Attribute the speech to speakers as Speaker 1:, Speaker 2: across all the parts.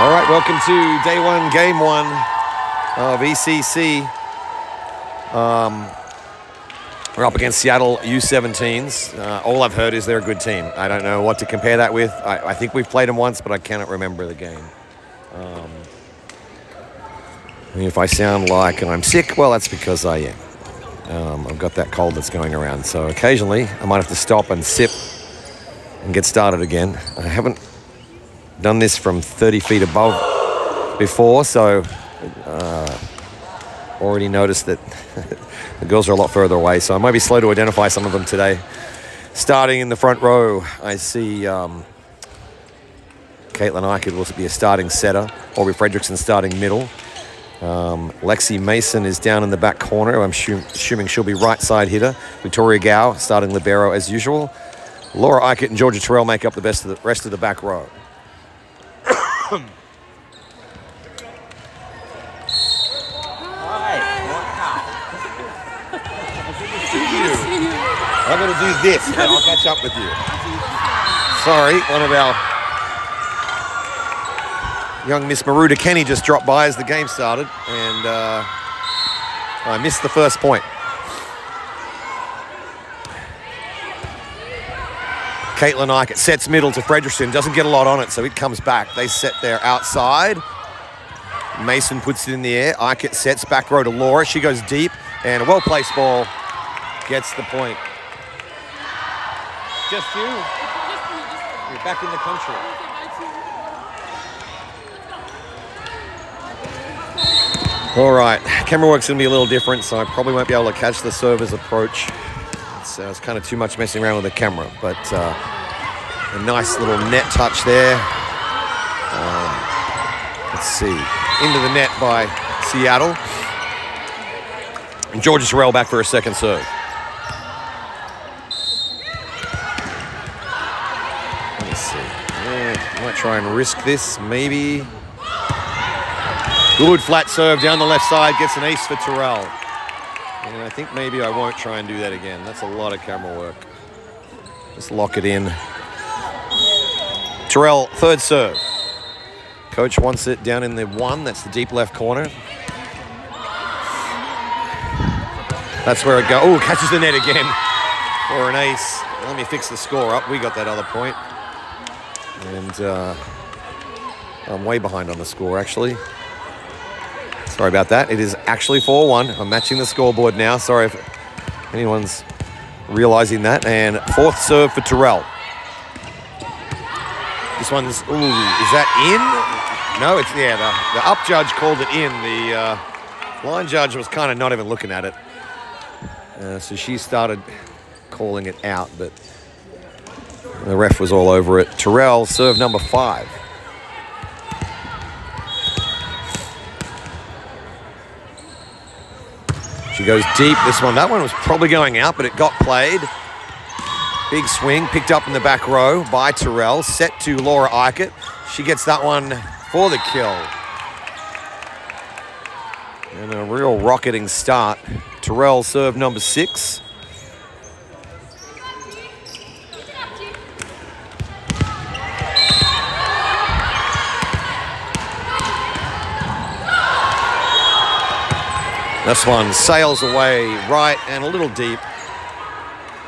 Speaker 1: All right, welcome to day one, game one of ECC. We're up against Seattle U17s. All I've heard is they're a good team. I don't know what to compare that with. I think we've played them once, but I cannot remember the game. If I sound like I'm sick, well, that's because I am. I've got that cold that's going around. So occasionally I might have to stop and sip and get started again. I haven't done this from 30 feet above before, so already noticed that the girls are a lot further away, so I might be slow to identify some of them today. Starting in the front row, I see Caitlin Eichert will be a starting setter. Aubrey Fredrickson starting middle. Lexi Mason is down in the back corner. I'm assuming she'll be right side hitter. Victoria Gow starting libero as usual. Laura Eichert and Georgia Terrell make up the rest of the back row. I'm going to do this, and I'll catch up with you. Sorry, one of our young Miss Maruda Kenny just dropped by as the game started, and I missed the first point. Caitlin Eichert sets middle to Fredrickson, doesn't get a lot on it, so it comes back. They set there outside. Mason puts it in the air. Eichert sets back row to Laura. She goes deep, and a well-placed ball gets the point. Just you? You're back in the country. All right, camera work's gonna be a little different, so I probably won't be able to catch the server's approach. It's kind of too much messing around with the camera, but a nice little net touch there. Let's see, into the net by Seattle. And Georgia Sorrell back for a second serve. Let's see, might try and risk this, maybe. Good flat serve down the left side, gets an ace for Terrell. And I think maybe I won't try and do that again. That's a lot of camera work. Just lock it in. Terrell, third serve. Coach wants it down in the 1. That's the deep left corner. That's where it goes. Oh, catches the net again for an ace. Let me fix the score up. We got that other point. And I'm way behind on the score, actually. Sorry about that. It is actually 4-1. I'm matching the scoreboard now. Sorry if anyone's realizing that. And fourth serve for Terrell. This one's, ooh, is that in? No, it's, yeah, the up judge called it in. The line judge was kind of not even looking at it. So she started calling it out, but the ref was all over it. Terrell, serve number 5. She goes deep, this one. That one was probably going out, but it got played. Big swing, picked up in the back row by Terrell. Set to Laura Eichert. She gets that one for the kill. And a real rocketing start. Terrell, serve number 6. This one sails away right and a little deep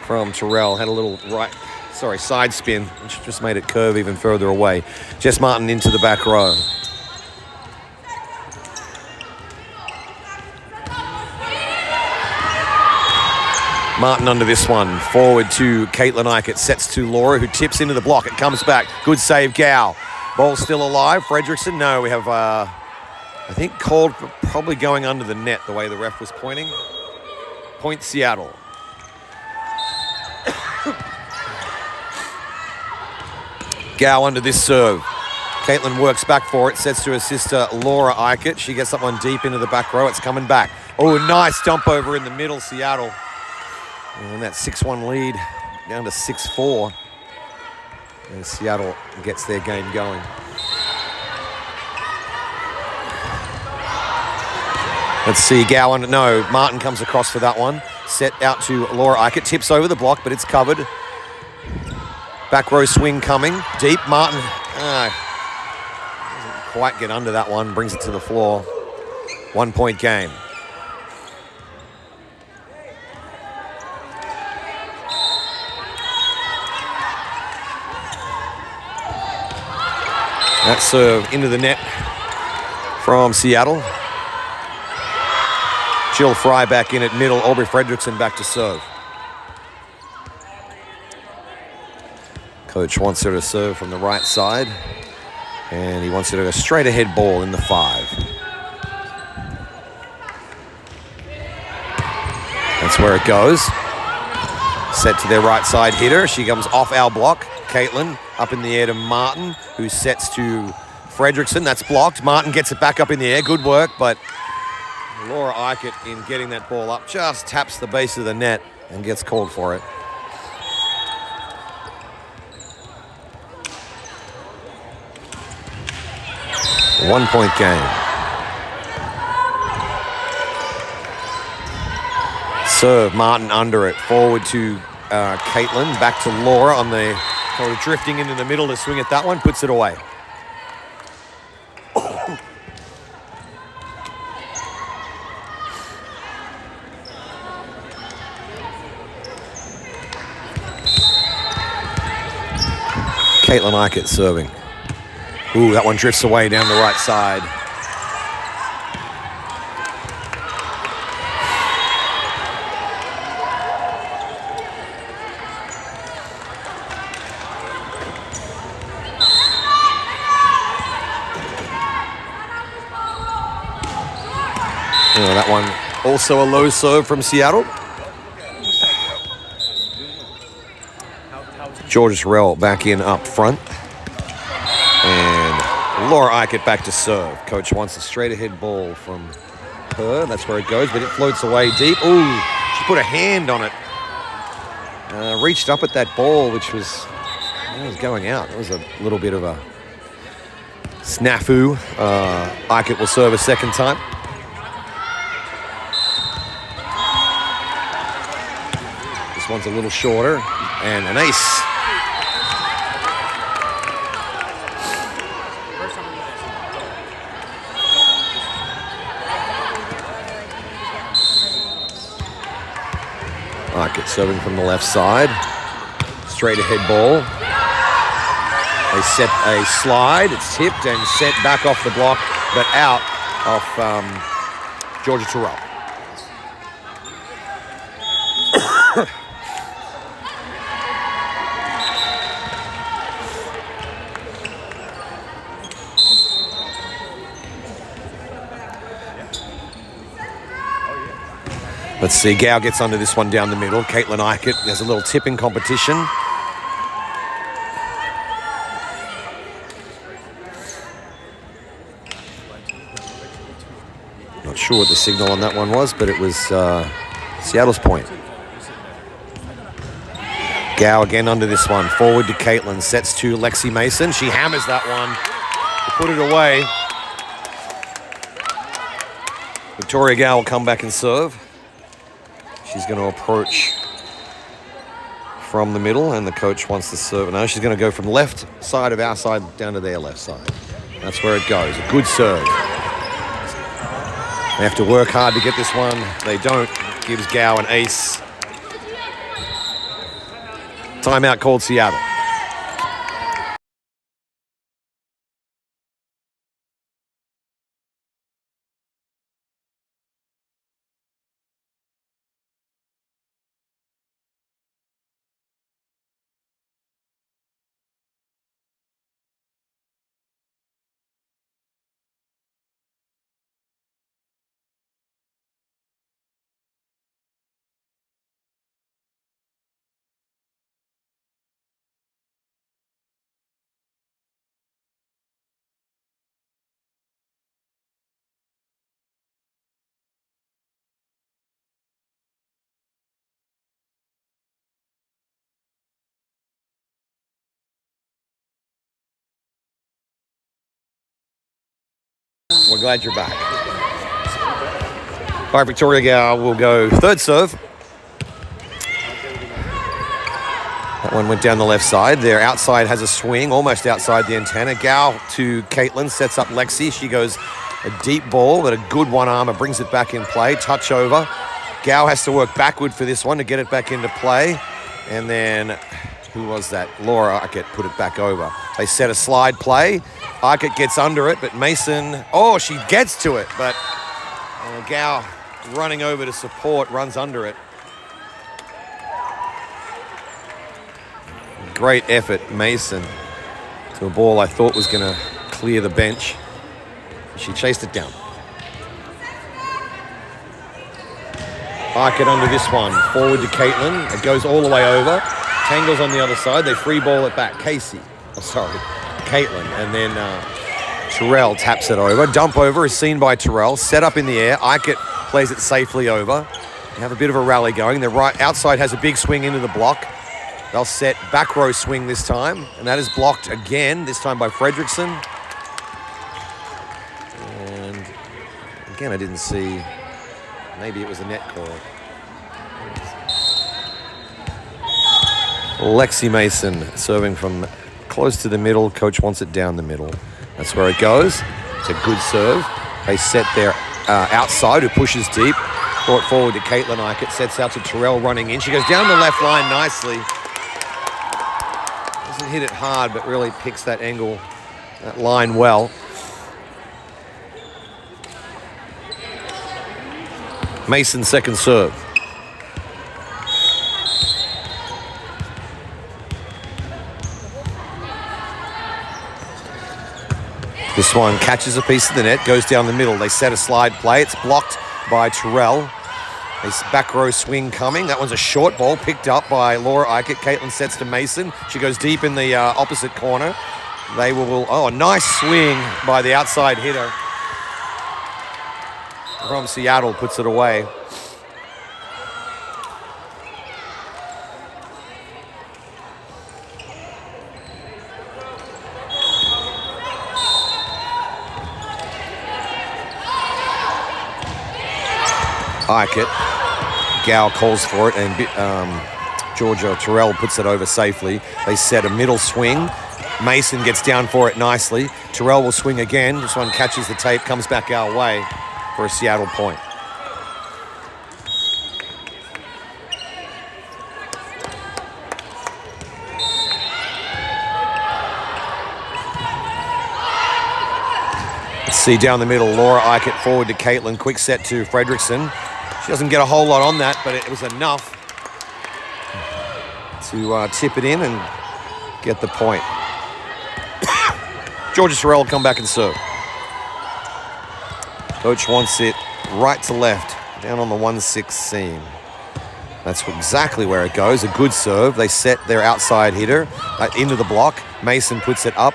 Speaker 1: from Terrell. Had a little side spin, which just made it curve even further away. Jess Martin into the back row. Martin under this one. Forward to Caitlin Eichert. Sets to Laura, who tips into the block. It comes back. Good save, Gow. Ball still alive. Fredrickson, no, we have... I think called for probably going under the net the way the ref was pointing. Point Seattle. Gow under this serve. Caitlin works back for it, sets to her sister Laura Eichert. She gets that one deep into the back row. It's coming back. Oh, nice dump over in the middle, Seattle. And that 6-1 lead down to 6-4. And Seattle gets their game going. Let's see, Gowan, no, Martin comes across for that one. Set out to Laura Eichert, tips over the block, but it's covered. Back row swing coming, deep, Martin, doesn't quite get under that one, brings it to the floor. 1 point game. That serve into the net from Seattle. Jill Fry back in at middle. Aubrey Fredrickson back to serve. Coach wants her to serve from the right side. And he wants her to go straight ahead ball in the 5. That's where it goes. Set to their right side hitter. She comes off our block. Caitlin up in the air to Martin, who sets to Fredrickson. That's blocked. Martin gets it back up in the air. Good work, but Laura Eichert, in getting that ball up, just taps the base of the net and gets called for it. A 1 point game. Serve, Martin under it. Forward to Caitlin. Back to Laura on the kind of drifting into the middle to swing at that one. Puts it away. Caitlin Eichert serving. Ooh, that one drifts away down the right side. Oh, that one also a low serve from Seattle. Georgia Terrell back in up front. And Laura Eichert back to serve. Coach wants a straight ahead ball from her. That's where it goes, but it floats away deep. Ooh, she put a hand on it. Reached up at that ball, which was going out. It was a little bit of a snafu. Eichert will serve a second time. This one's a little shorter. And an ace. Eichert serving from the left side. Straight ahead ball. They set a slide. It's tipped and sent back off the block, but out off Georgia Terrell. Let's see, Gow gets under this one down the middle. Caitlin Eichert, there's a little tipping competition. Not sure what the signal on that one was, but it was Seattle's point. Gow again under this one. Forward to Caitlin, sets to Lexi Mason. She hammers that one to put it away. Victoria Gow will come back and serve. She's going to approach from the middle, and the coach wants to serve. No, she's going to go from left side of our side down to their left side. That's where it goes. A good serve. They have to work hard to get this one. They don't. Gives Gow an ace. Timeout called Seattle. We're glad you're back. All right, Victoria Gow will go third serve. That one went down the left side. Their outside has a swing, almost outside the antenna. Gow to Caitlin, sets up Lexi. She goes a deep ball, but a good one-armer brings it back in play. Touch over. Gow has to work backward for this one to get it back into play. And then, who was that? Laura Eichert put it back over. They set a slide play. Eichert gets under it, but Mason, she gets to it, but Gow running over to support, runs under it. Great effort, Mason, to a ball I thought was going to clear the bench. She chased it down. Eichert under this one, forward to Caitlin. It goes all the way over. Tangles on the other side. They free ball it back. Caitlin. And then Terrell taps it over. Dump over is seen by Terrell. Set up in the air. Eichert plays it safely over. They have a bit of a rally going. Their right outside has a big swing into the block. They'll set back row swing this time. And that is blocked again, this time by Fredrickson. And again, I didn't see. Maybe it was a net call. Lexi Mason serving from close to the middle. Coach wants it down the middle. That's where it goes. It's a good serve. They set their outside, who pushes deep. Brought forward to Caitlin Eichert. Sets out to Terrell running in. She goes down the left line nicely. Doesn't hit it hard, but really picks that angle, that line well. Mason second serve. This one catches a piece of the net, goes down the middle. They set a slide play. It's blocked by Terrell. This back row swing coming. That one's a short ball picked up by Laura Eichert. Caitlin sets to Mason. She goes deep in the opposite corner. They will, oh, a nice swing by the outside hitter from Seattle, puts it away. Eichert. Gow calls for it, and Georgia Terrell puts it over safely. They set a middle swing. Mason gets down for it nicely. Terrell will swing again. This one catches the tape, comes back our way for a Seattle point. Let's see down the middle. Laura Eichert forward to Caitlin. Quick set to Fredrickson. She doesn't get a whole lot on that, but it was enough to tip it in and get the point. Georgia Terrell will come back and serve. Coach wants it right to left, down on the 1-6 seam. That's exactly where it goes. A good serve. They set their outside hitter into the block. Mason puts it up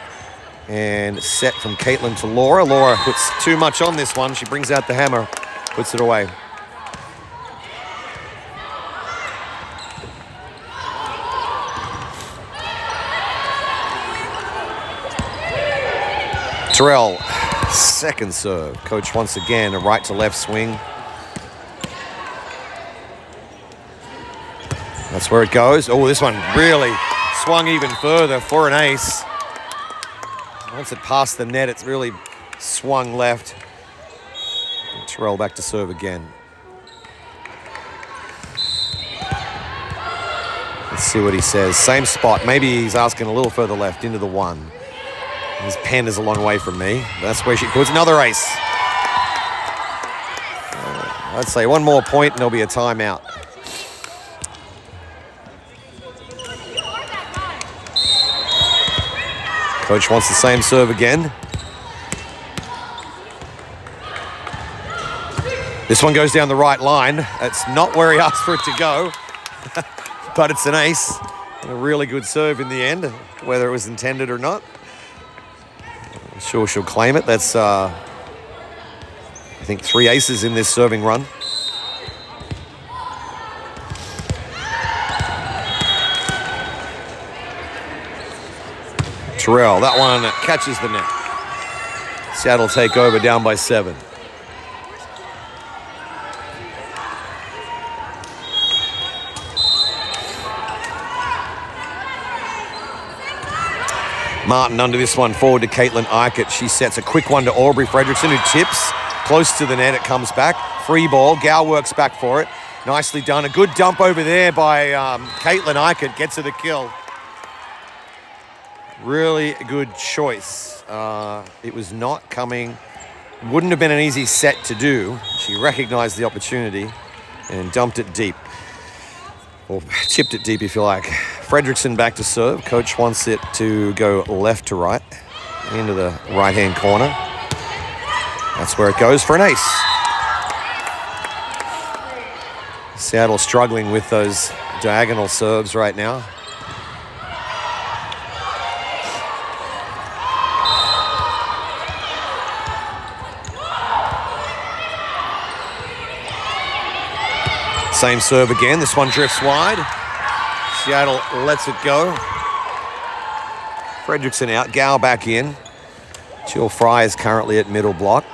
Speaker 1: and set from Caitlin to Laura. Laura puts too much on this one. She brings out the hammer, puts it away. Terrell, second serve. Coach once again, a right to left swing. That's where it goes. Oh, this one really swung even further for an ace. Once it passed the net, it's really swung left. Terrell back to serve again. Let's see what he says. Same spot. Maybe he's asking a little further left into the one. His pen is a long way from me. That's where she puts another ace. I'd say one more point and there'll be a timeout. Coach wants the same serve again. This one goes down the right line. It's not where he asked for it to go, but it's an ace. And a really good serve in the end, whether it was intended or not. I'm sure she'll claim it. That's, I think, 3 aces in this serving run. Terrell, that one catches the net. Seattle take over down by 7. Martin under this one, forward to Caitlin Eichert. She sets a quick one to Aubrey Fredrickson, who tips close to the net. It comes back. Free ball. Gow works back for it. Nicely done. A good dump over there by Caitlin Eichert. Gets her the kill. Really good choice. It was not coming. Wouldn't have been an easy set to do. She recognized the opportunity and dumped it deep. Or chipped it deep, if you like. Fredrickson back to serve. Coach wants it to go left to right, into the right-hand corner. That's where it goes for an ace. Seattle struggling with those diagonal serves right now. Same serve again. This one drifts wide. Seattle lets it go. Fredrickson out. Gow back in. Jill Fry is currently at middle block.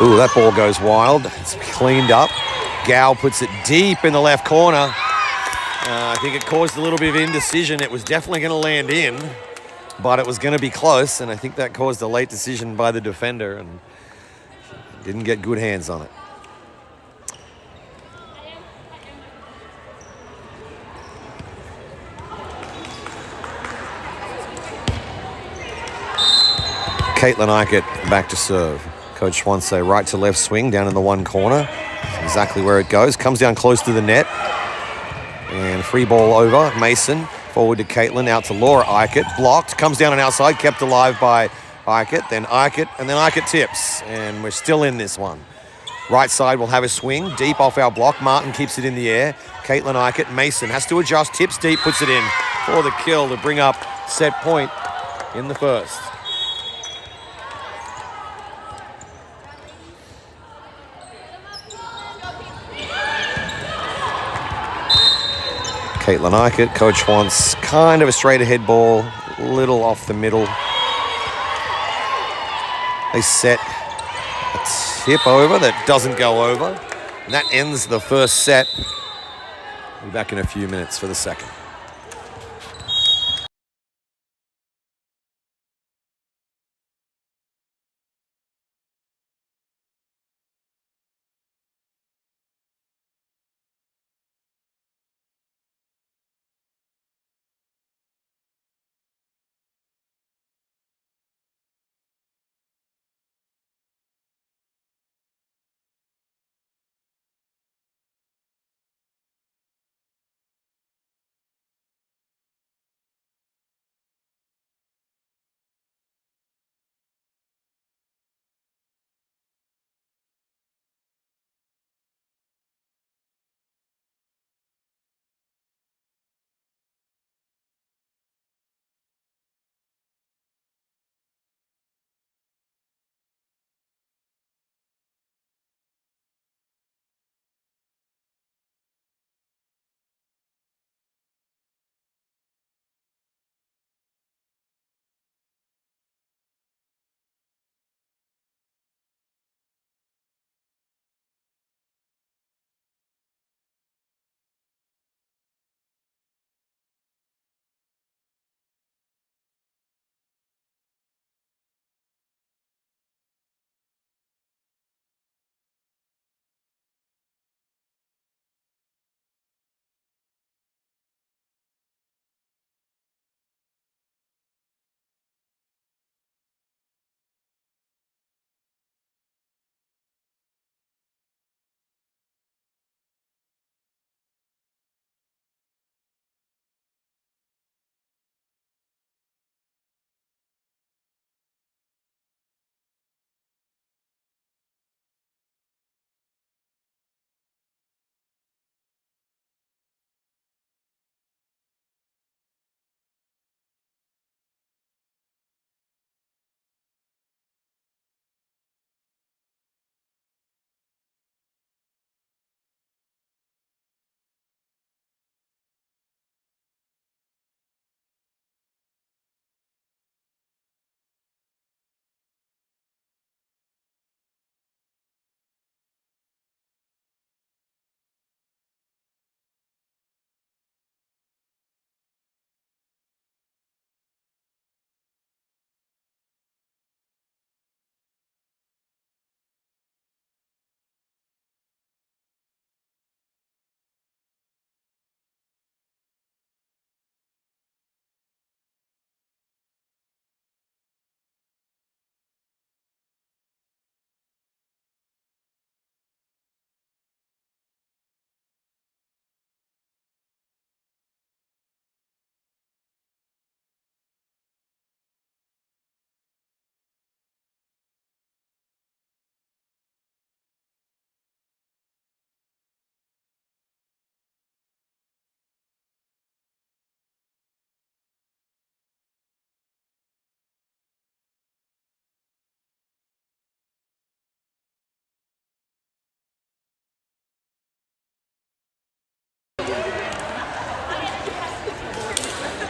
Speaker 1: Ooh, that ball goes wild. It's cleaned up. Gao puts it deep in the left corner. I think it caused a little bit of indecision. It was definitely going to land in, but it was going to be close, and I think that caused a late decision by the defender and didn't get good hands on it. Caitlin Eichert back to serve. Coach wants a right to left swing down in the one corner. That's exactly where it goes. Comes down close to the net. And free ball over. Mason forward to Caitlin, out to Laura Eichert. Blocked. Comes down and outside. Kept alive by Eichert. Then Eichert. And then Eichert tips. And we're still in this one. Right side will have a swing. Deep off our block. Martin keeps it in the air. Caitlin Eichert. Mason has to adjust. Tips deep. Puts it in for the kill to bring up set point in the first. Caitlin Eichert, coach wants kind of a straight ahead ball, little off the middle. They set a tip over that doesn't go over. And that ends the first set. We'll be back in a few minutes for the second.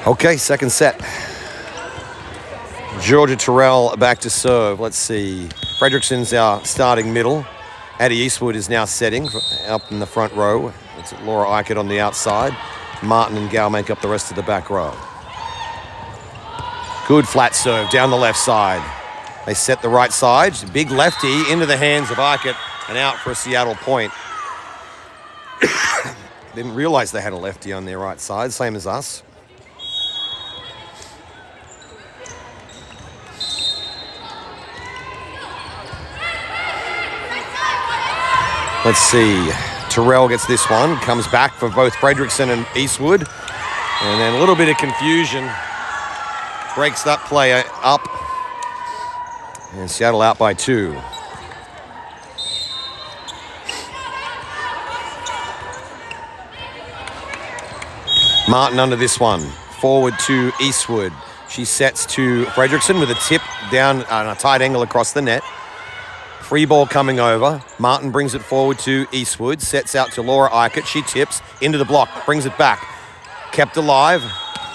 Speaker 1: Okay, second set. Georgia Terrell back to serve. Let's see. Fredrickson's our starting middle. Addie Eastwood is now setting up in the front row. It's Laura Eichert on the outside. Martin and Gow make up the rest of the back row. Good flat serve down the left side. They set the right side. Big lefty into the hands of Eichert and out for a Seattle point. Didn't realize they had a lefty on their right side, same as us. Let's see. Terrell gets this one. Comes back for both Fredrickson and Eastwood. And then a little bit of confusion. Breaks that play up. And Seattle out by 2. Martin under this one. Forward to Eastwood. She sets to Fredrickson with a tip down on a tight angle across the net. Free ball coming over. Martin brings it forward to Eastwood. Sets out to Laura Eichert. She tips into the block. Brings it back. Kept alive.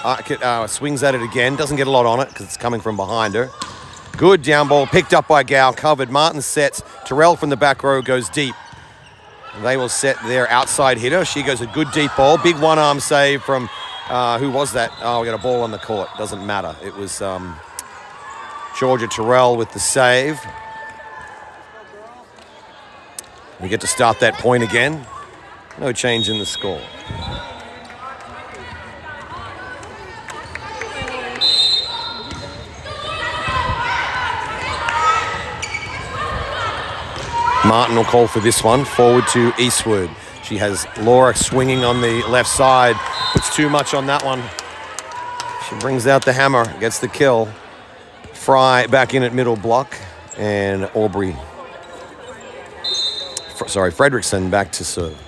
Speaker 1: Eichert swings at it again. Doesn't get a lot on it because it's coming from behind her. Good down ball. Picked up by Gow. Covered. Martin sets. Terrell from the back row goes deep. They will set their outside hitter. She goes a good deep ball. Big one-arm save from, who was that? Oh, we got a ball on the court. Doesn't matter. It was Georgia Terrell with the save. We get to start that point again. No change in the score. Martin will call for this one. Forward to Eastwood. She has Laura swinging on the left side. Puts too much on that one. She brings out the hammer. Gets the kill. Fry back in at middle block. And Fredrickson back to serve.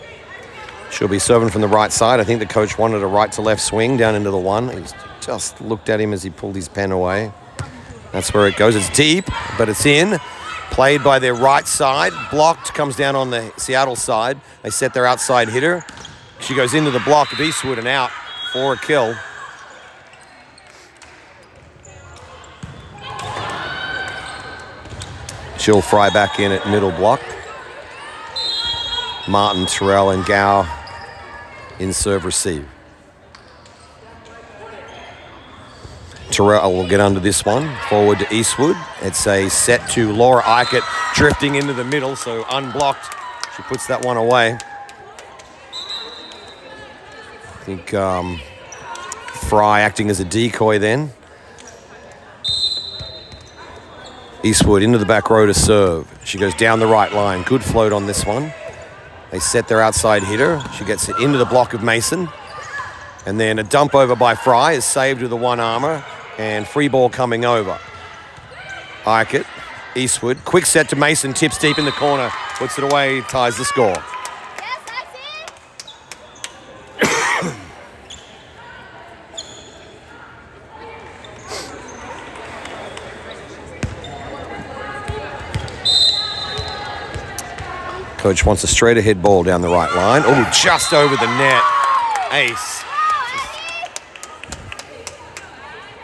Speaker 1: She'll be serving from the right side. I think the coach wanted a right to left swing down into the one. He just looked at him as he pulled his pen away. That's where it goes. It's deep, but it's in. Played by their right side. Blocked, comes down on the Seattle side. They set their outside hitter. She goes into the block of Eastwood and out for a kill. She'll fry back in at middle block. Martin, Terrell, and Gow in serve receive. Terrell will get under this one. Forward to Eastwood. It's a set to Laura Eichert, drifting into the middle, so unblocked. She puts that one away. I think Fry acting as a decoy then. Eastwood into the back row to serve. She goes down the right line. Good float on this one. They set their outside hitter. She gets it into the block of Mason. And then a dump over by Fry is saved with a one-armer. And free ball coming over. Eichert, Eastwood. Quick set to Mason. Tips deep in the corner. Puts it away. Ties the score.
Speaker 2: Yes, that's it.
Speaker 1: Coach wants a straight ahead ball down the right line. Oh, just over the net. Ace.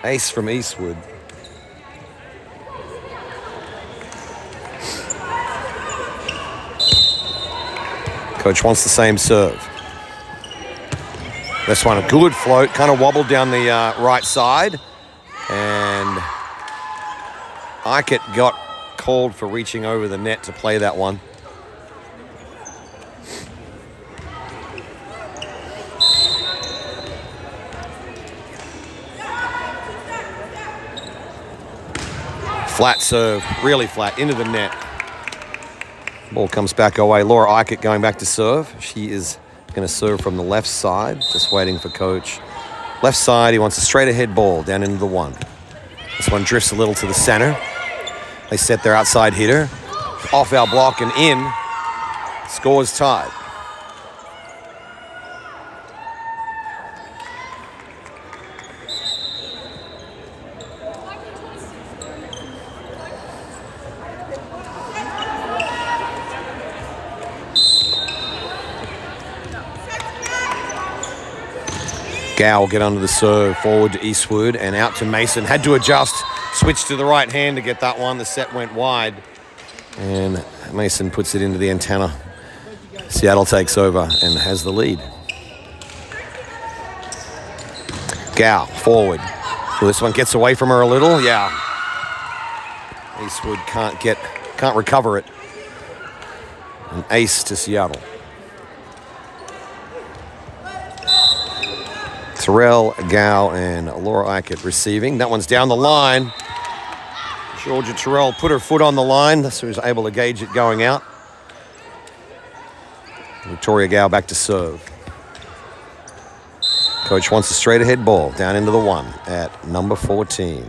Speaker 1: Ace from Eastwood. Coach wants the same serve. This one, a good float, kind of wobbled down the right side. And Eichert got called for reaching over the net to play that one. Flat serve, really flat, into the net. Ball comes back away. Laura Eichert going back to serve. She is going to serve from the left side, just waiting for coach. Left side, he wants a straight ahead ball down into the one. This one drifts a little to the center. They set their outside hitter. Off our block and in. Scores tied. Gow will get under the serve, forward to Eastwood and out to Mason. Had to adjust, switch to the right hand to get that one. The set went wide. And Mason puts it into the antenna. Seattle takes over and has the lead. Gow, forward. Well, this one gets away from her a little. Yeah. Eastwood can't recover it. An ace to Seattle. Terrell, Gow, and Laura Eichert receiving. That one's down the line. Georgia Terrell put her foot on the line, so she was able to gauge it going out. Victoria Gow back to serve. Coach wants a straight ahead ball down into the one at number 14.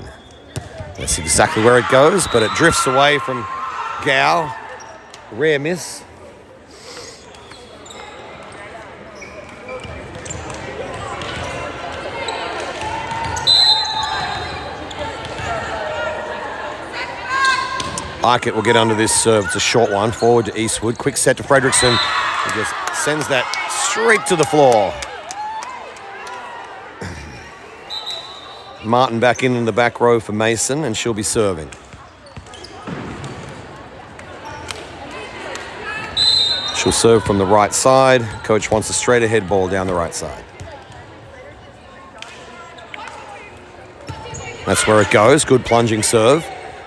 Speaker 1: That's exactly where it goes, but it drifts away from Gow. Rare miss. Eichert will get under this serve. It's a short one. Forward to Eastwood. Quick set to Fredrickson. He just sends that straight to the floor. Martin back in the back row for Mason, and she'll be serving. She'll serve from the right side. Coach wants a straight ahead ball down the right side. That's where it goes. Good plunging serve.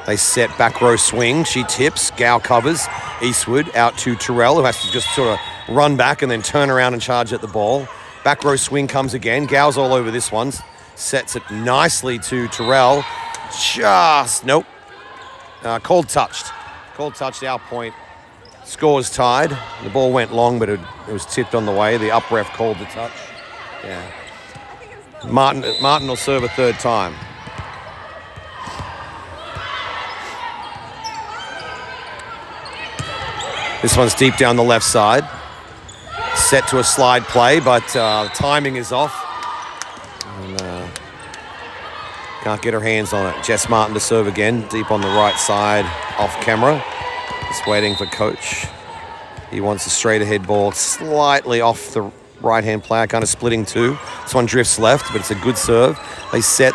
Speaker 1: They set back row swing. She tips. Gow covers. Eastwood out to Terrell, who has to just sort of run back and then turn around and charge at the ball. Back row swing comes again. Gow's all over this one. Sets it nicely to Terrell. Nope. Called touched. Called touched, our point. Scores tied. The ball went long, but it was tipped on the way. The up ref called the touch. Yeah. Martin will serve a third time. This one's deep down the left side. Set to a slide play, but timing is off. And, can't get her hands on it. Jess Martin to serve again, deep on the right side, off camera. Just waiting for Coach. He wants a straight ahead ball, slightly off the right-hand player, kind of splitting two. This one drifts left, but it's a good serve. They set,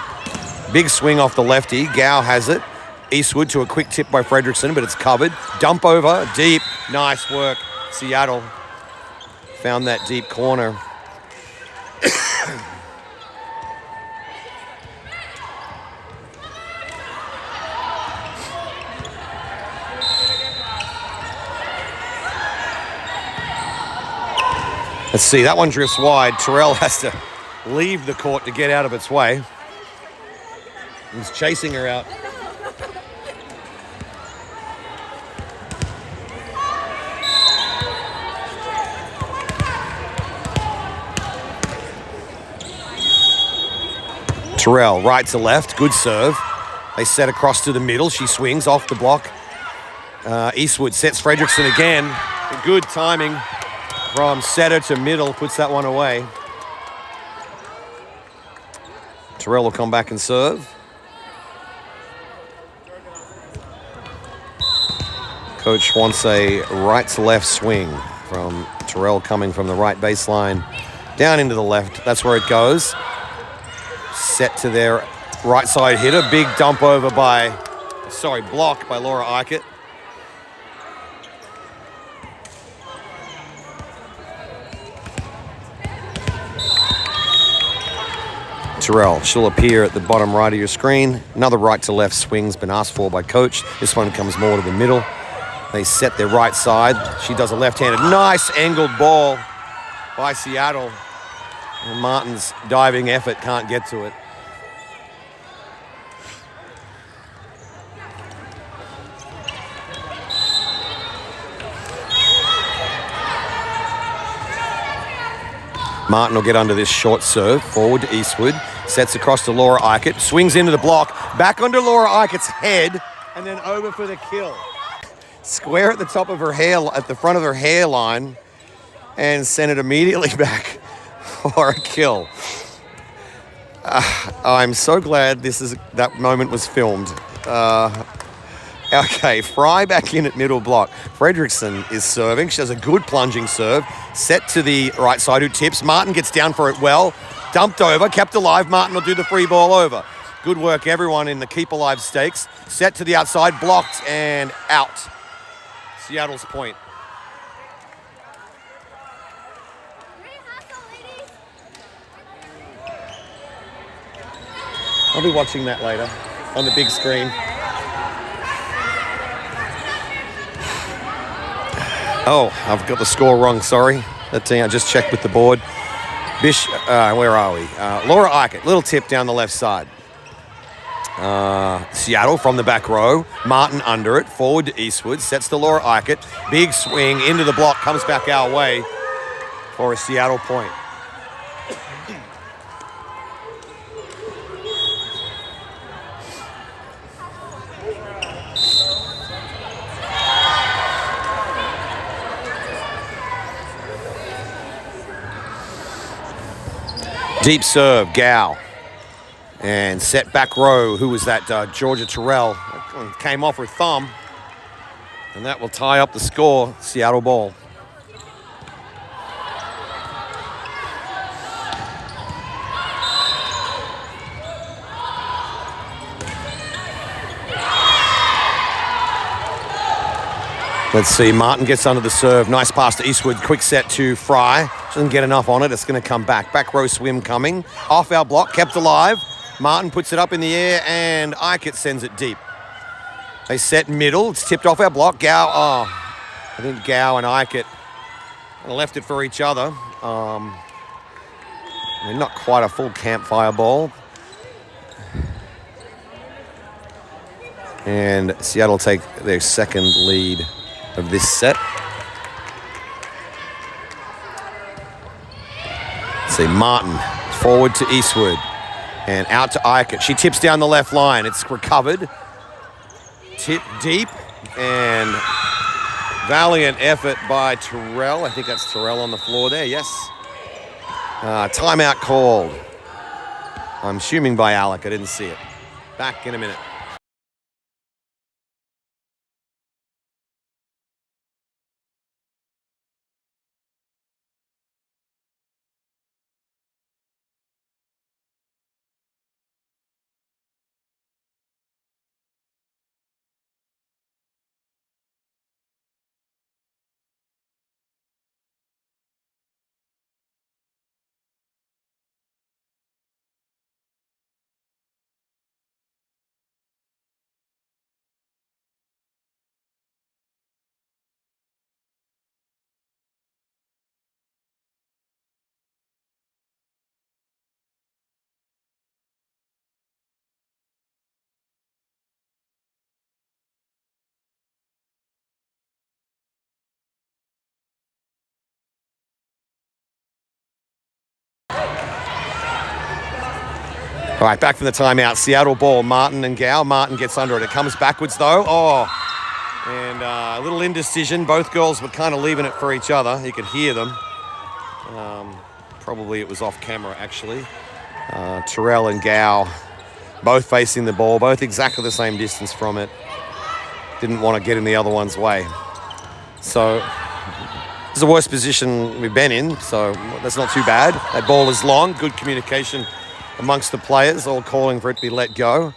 Speaker 1: big swing off the lefty. Gow has it. Eastwood to a quick tip by Fredrickson, but it's covered. Dump over, deep. Nice work. Seattle found that deep corner. Let's see, that one drifts wide. Terrell has to leave the court to get out of its way. He's chasing her out. Terrell, right to left, good serve. They set across to the middle. She swings off the block. Eastwood sets Fredrickson again. Good timing from setter to middle, puts that one away. Terrell will come back and serve. Coach wants a right to left swing from Terrell coming from the right baseline down into the left. That's where it goes. Set to their right side hitter. Big dump over block by Laura Eichert. Terrell, she'll appear at the bottom right of your screen. Another right to left swing's been asked for by Coach. This one comes more to the middle. They set their right side. She does a left-handed, nice angled ball by Seattle. And Martin's diving effort can't get to it. Martin will get under this short serve. Forward to Eastwood. Sets across to Laura Eichert. Swings into the block. Back under Laura Eichert's head. And then over for the kill. Square at the top of her hair, at the front of her hairline. And send it immediately back for a kill. I'm so glad that moment was filmed. Okay, Fry back in at middle block. Fredrickson is serving. She does a good plunging serve. Set to the right side who tips. Martin gets down for it well. Dumped over, kept alive. Martin will do the free ball over. Good work, everyone, in the keep alive stakes. Set to the outside, blocked and out. Seattle's point.
Speaker 2: Great hustle, ladies.
Speaker 1: I'll be watching that later on the big screen. Oh, I've got the score wrong, sorry. I just checked with the board. Where are we? Laura Eichert, little tip down the left side. Seattle from the back row. Martin under it, forward to Eastwood, sets to Laura Eichert. Big swing into the block, comes back our way for a Seattle point. Deep serve, Gow. And set back row. Who was that? Georgia Terrell. Came off her thumb. And that will tie up the score. Seattle ball. Let's see, Martin gets under the serve. Nice pass to Eastwood. Quick set to Fry. Doesn't get enough on it. It's going to come back. Back row swim coming. Off our block, kept alive. Martin puts it up in the air and Eichert sends it deep. They set middle. It's tipped off our block. Gow, I think Gow and Eichert left it for each other. Not quite a full campfire ball. And Seattle take their second lead of this set. Let's see, Martin forward to Eastwood and out to Eichert. She tips down the left line. It's recovered. Tip deep and valiant effort by Terrell. I think that's Terrell on the floor there, yes. Timeout called. I'm assuming by Alec. I didn't see it. Back in a minute. All right, back from the timeout. Seattle ball, Martin and Gow. Martin gets under it. It comes backwards, though. And a little indecision. Both girls were kind of leaving it for each other. You could hear them. Probably it was off camera, actually. Terrell and Gow both facing the ball, both exactly the same distance from it. Didn't want to get in the other one's way. So it's the worst position we've been in, so that's not too bad. That ball is long. Good communication amongst the players, all calling for it to be let go.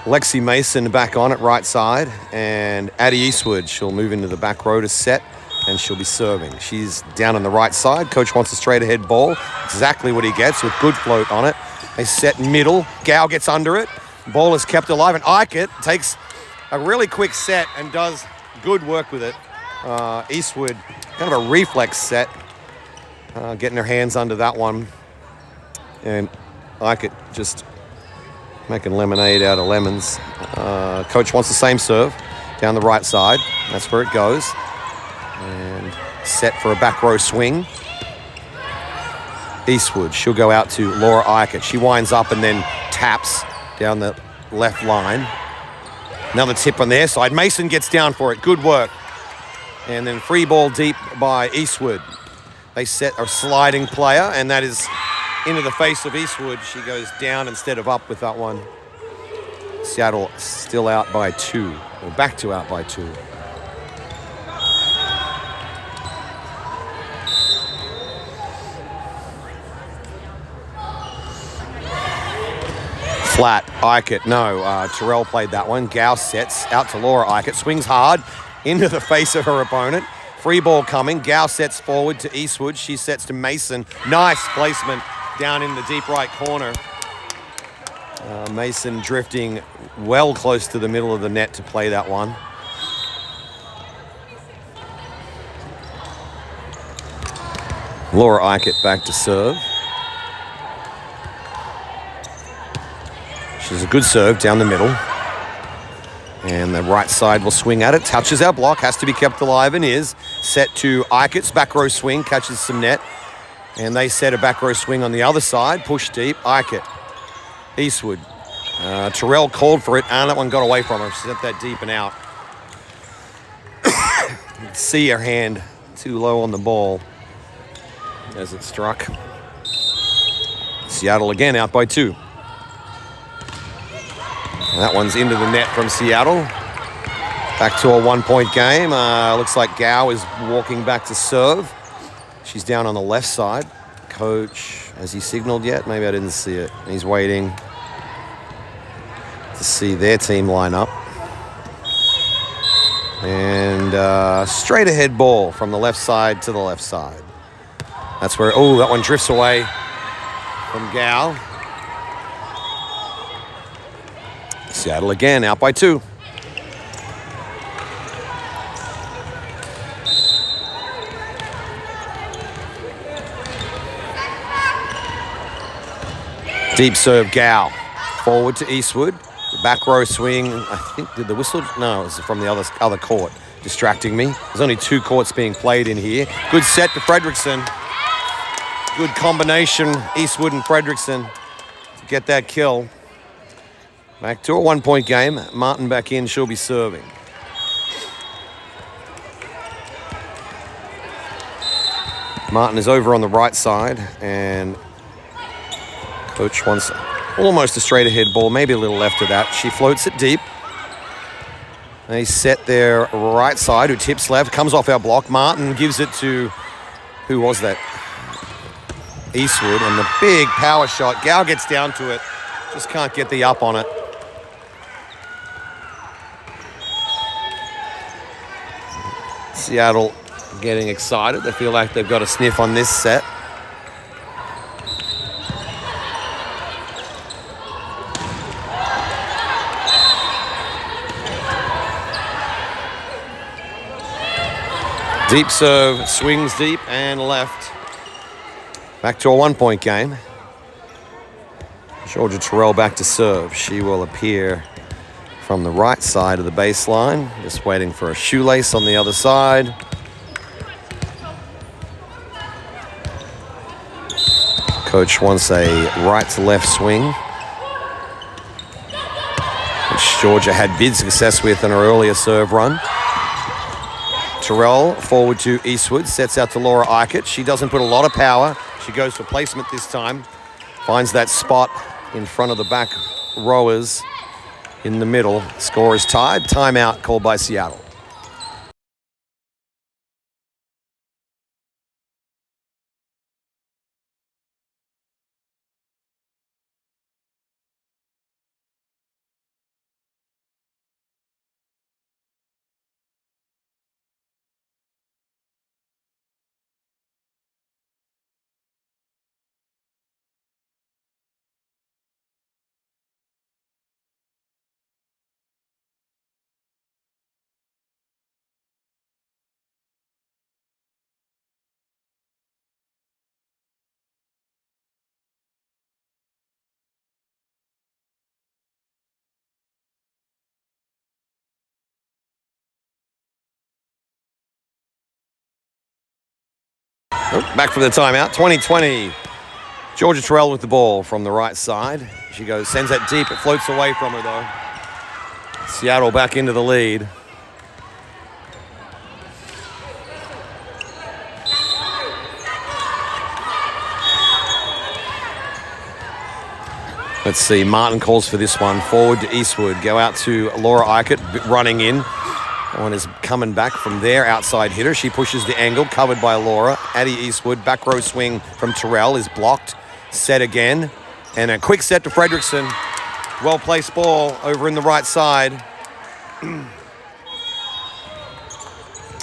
Speaker 1: Lexi Mason back on at right side, and Addie Eastwood, she'll move into the back row to set, and she'll be serving. She's down on the right side. Coach wants a straight ahead ball. Exactly what he gets with good float on it. They set middle. Gow gets under it. Ball is kept alive, and Eichert takes a really quick set and does good work with it. Eastwood, kind of a reflex set. Getting her hands under that one. And Eichert just making lemonade out of lemons. Coach wants the same serve down the right side. That's where it goes. And set for a back row swing. Eastwood, she'll go out to Laura Eichert. She winds up and then taps down the left line. Another tip on their side. Mason gets down for it. Good work. And then free ball deep by Eastwood. They set a sliding player, and that is into the face of Eastwood. She goes down instead of up with that one. Seattle still out by 2, or back to out by 2. Flat, Eichert, no, Terrell played that one. Gao sets out to Laura Eichert, swings hard into the face of her opponent. Free ball coming, Gao sets forward to Eastwood. She sets to Mason. Nice placement down in the deep right corner. Mason drifting well close to the middle of the net to play that one. Laura Eichert back to serve. She's a good serve down the middle. And the right side will swing at it. Touches our block, has to be kept alive and is. Set to Eichert's back row swing, catches some net. And they set a back row swing on the other side. Push deep, Eichert. Eastwood. Terrell called for it, and that one got away from her. She sent that deep and out. You can see her hand too low on the ball as it struck. Seattle again out by 2. And that one's into the net from Seattle. Back to a 1-point game. Looks like Gao is walking back to serve. She's down on the left side. Coach, has he signaled yet? Maybe I didn't see it. He's waiting to see their team line up. And straight ahead ball from the left side to the left side. That's where, oh, that one drifts away from Gao. Seattle again, out by 2. Deep serve, Gao. Forward to Eastwood. The back row swing, I think, did the whistle? No, it was from the other court, distracting me. There's only 2 courts being played in here. Good set to Fredrickson. Good combination, Eastwood and Fredrickson, to get that kill. Back to a 1-point game. Martin back in, she'll be serving. Martin is over on the right side, and coach wants almost a straight ahead ball, maybe a little left of that. She floats it deep. They set their right side, who tips left, comes off our block. Martin gives it to, who was that? Eastwood, and the big power shot. Gao gets down to it, just can't get the up on it. Seattle getting excited. They feel like they've got a sniff on this set. Deep serve, swings deep and left. Back to a 1-point game. Georgia Terrell back to serve. She will appear from the right side of the baseline. Just waiting for a shoelace on the other side. Coach wants a right to left swing, which Georgia had bid success with in her earlier serve run. Terrell forward to Eastwood, sets out to Laura Eichert. She doesn't put a lot of power. She goes for placement this time. Finds that spot in front of the back rowers in the middle. Score is tied. Timeout called by Seattle. Back from the timeout, 2020. Georgia Terrell with the ball from the right side. She goes, sends that deep. It floats away from her, though. Seattle back into the lead. Let's see, Martin calls for this one. Forward to Eastwood. Go out to Laura Eichert, running in. That one is coming back from their outside hitter. She pushes the angle, covered by Laura. Addie Eastwood, back row swing from Terrell is blocked. Set again. And a quick set to Fredrickson. Well-placed ball over in the right side.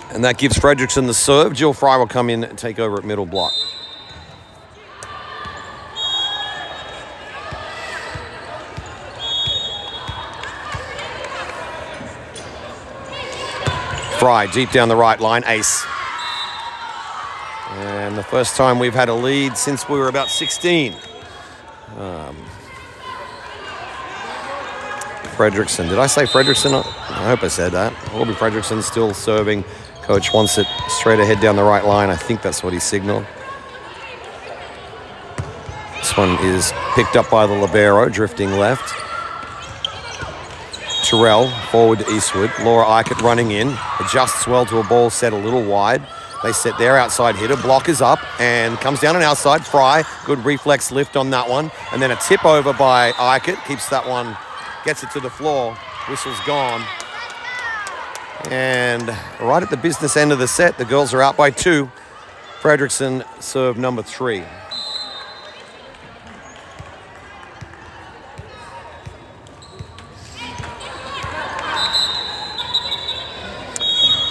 Speaker 1: And that gives Fredrickson the serve. Jill Fry will come in and take over at middle block. Fry deep down the right line, ace. And the first time we've had a lead since we were about 16. Fredrickson, did I say Fredrickson? I hope I said that. Aubrey Fredrickson still serving. Coach wants it straight ahead down the right line. I think that's what he signaled. This one is picked up by the libero, drifting left. Terrell forward to Eastwood. Laura Eichert running in. Adjusts well to a ball set a little wide. They set their outside hitter. Block is up and comes down an outside. Fry, good reflex lift on that one. And then a tip over by Eichert. Keeps that one, gets it to the floor. Whistle's gone. And right at the business end of the set, the girls are out by 2. Fredrickson serve number 3.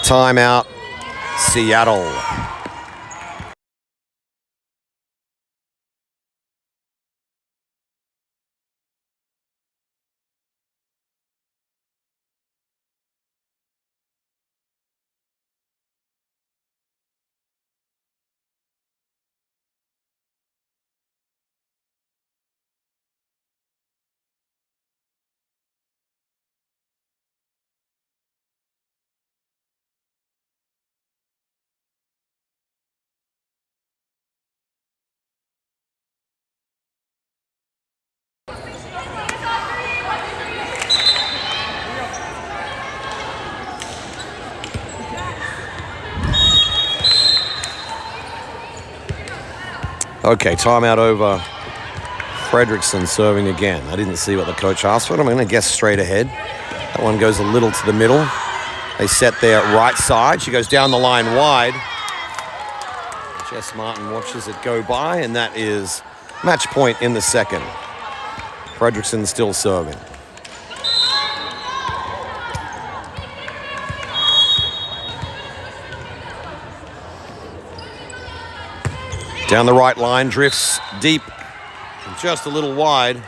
Speaker 1: Timeout, Seattle. Okay, timeout over. Fredrickson serving again. I didn't see what the coach asked for. I'm going to guess straight ahead. That one goes a little to the middle. They set their right side. She goes down the line wide. Jess Martin watches it go by, and that is match point in the second. Fredrickson still serving. Down the right line, drifts deep, and just a little wide.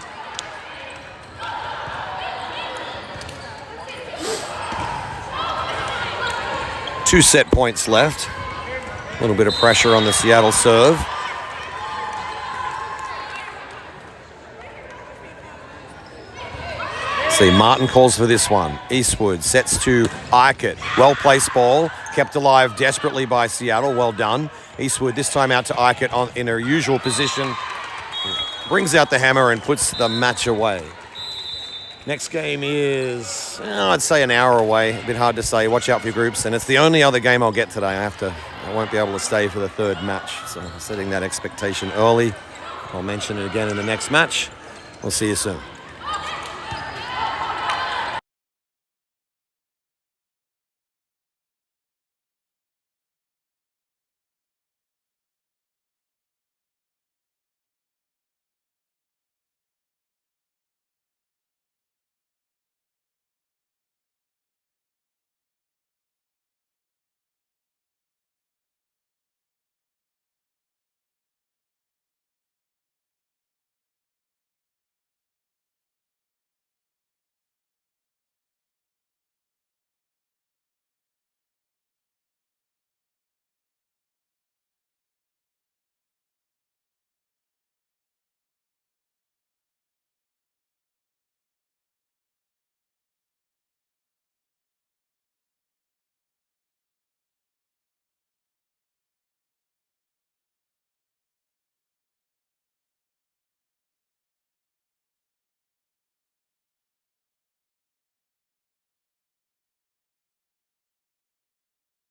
Speaker 1: Two set points left. A little bit of pressure on the Seattle serve. See, Martin calls for this one. Eastwood sets to Eichert. Well-placed ball, kept alive desperately by Seattle. Well done. Eastwood this time out to Eichert in her usual position. Brings out the hammer and puts the match away. Next game is, I'd say an hour away. A bit hard to say. Watch out for your groups. And it's the only other game I'll get today. I won't be able to stay for the third match. So setting that expectation early. I'll mention it again in the next match. We'll see you soon.